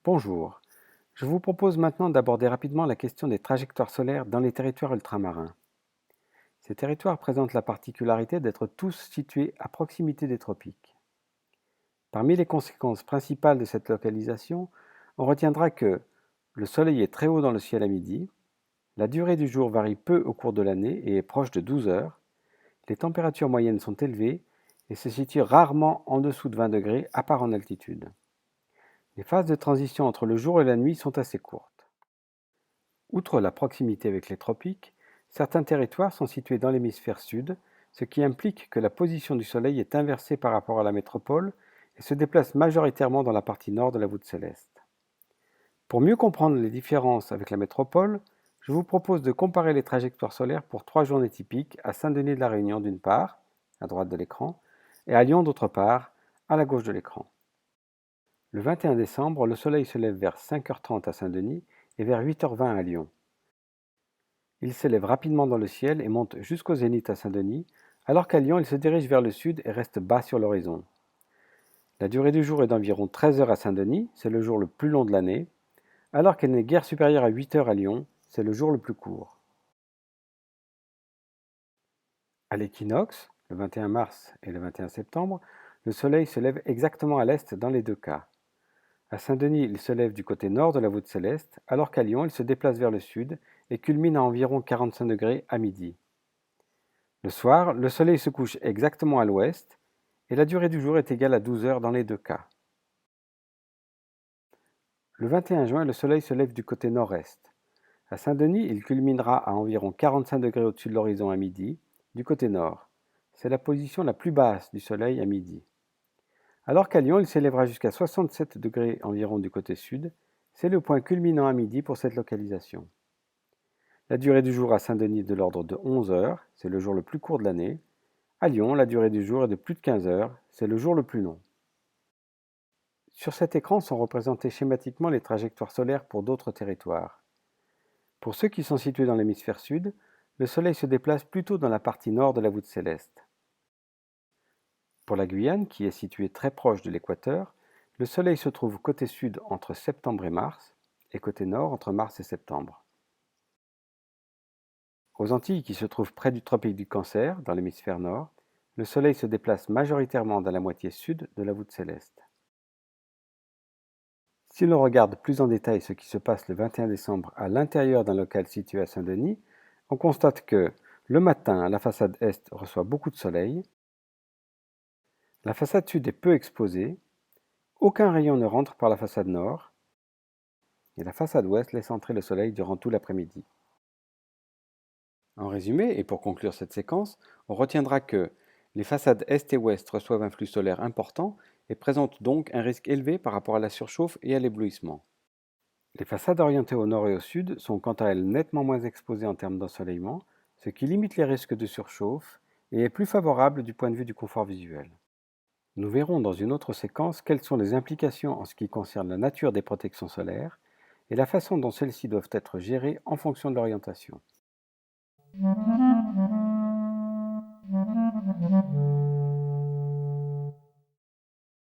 Bonjour, je vous propose maintenant d'aborder rapidement la question des trajectoires solaires dans les territoires ultramarins. Ces territoires présentent la particularité d'être tous situés à proximité des tropiques. Parmi les conséquences principales de cette localisation, on retiendra que le soleil est très haut dans le ciel à midi, la durée du jour varie peu au cours de l'année et est proche de 12 heures, les températures moyennes sont élevées et se situent rarement en dessous de 20 degrés, à part en altitude. Les phases de transition entre le jour et la nuit sont assez courtes. Outre la proximité avec les tropiques, certains territoires sont situés dans l'hémisphère sud, ce qui implique que la position du Soleil est inversée par rapport à la métropole et se déplace majoritairement dans la partie nord de la voûte céleste. Pour mieux comprendre les différences avec la métropole, je vous propose de comparer les trajectoires solaires pour 3 journées typiques à Saint-Denis de la Réunion d'une part, à droite de l'écran, et à Lyon d'autre part, à la gauche de l'écran. Le 21 décembre, le Soleil se lève vers 5h30 à Saint-Denis et vers 8h20 à Lyon. Il s'élève rapidement dans le ciel et monte jusqu'au zénith à Saint-Denis, alors qu'à Lyon, il se dirige vers le sud et reste bas sur l'horizon. La durée du jour est d'environ 13 heures à Saint-Denis, c'est le jour le plus long de l'année, alors qu'elle n'est guère supérieure à 8 heures à Lyon, c'est le jour le plus court. À l'équinoxe, le 21 mars et le 21 septembre, le Soleil se lève exactement à l'est dans les deux cas. À Saint-Denis, il se lève du côté nord de la voûte céleste, alors qu'à Lyon, il se déplace vers le sud et culmine à environ 45 degrés à midi. Le soir, le soleil se couche exactement à l'ouest et la durée du jour est égale à 12 heures dans les deux cas. Le 21 juin, le soleil se lève du côté nord-est. À Saint-Denis, il culminera à environ 45 degrés au-dessus de l'horizon à midi, du côté nord. C'est la position la plus basse du soleil à midi. Alors qu'à Lyon, il s'élèvera jusqu'à 67 degrés environ du côté sud. C'est le point culminant à midi pour cette localisation. La durée du jour à Saint-Denis est de l'ordre de 11 heures, c'est le jour le plus court de l'année. À Lyon, la durée du jour est de plus de 15 heures, c'est le jour le plus long. Sur cet écran sont représentées schématiquement les trajectoires solaires pour d'autres territoires. Pour ceux qui sont situés dans l'hémisphère sud, le Soleil se déplace plutôt dans la partie nord de la voûte céleste. Pour la Guyane, qui est située très proche de l'équateur, le Soleil se trouve côté sud entre septembre et mars, et côté nord entre mars et septembre. Aux Antilles, qui se trouvent près du tropique du Cancer, dans l'hémisphère nord, le Soleil se déplace majoritairement dans la moitié sud de la voûte céleste. Si l'on regarde plus en détail ce qui se passe le 21 décembre à l'intérieur d'un local situé à Saint-Denis, on constate que le matin, la façade est reçoit beaucoup de soleil, la façade sud est peu exposée, aucun rayon ne rentre par la façade nord, et la façade ouest laisse entrer le soleil durant tout l'après-midi. En résumé, et pour conclure cette séquence, on retiendra que les façades est et ouest reçoivent un flux solaire important et présentent donc un risque élevé par rapport à la surchauffe et à l'éblouissement. Les façades orientées au nord et au sud sont quant à elles nettement moins exposées en termes d'ensoleillement, ce qui limite les risques de surchauffe et est plus favorable du point de vue du confort visuel. Nous verrons dans une autre séquence quelles sont les implications en ce qui concerne la nature des protections solaires et la façon dont celles-ci doivent être gérées en fonction de l'orientation.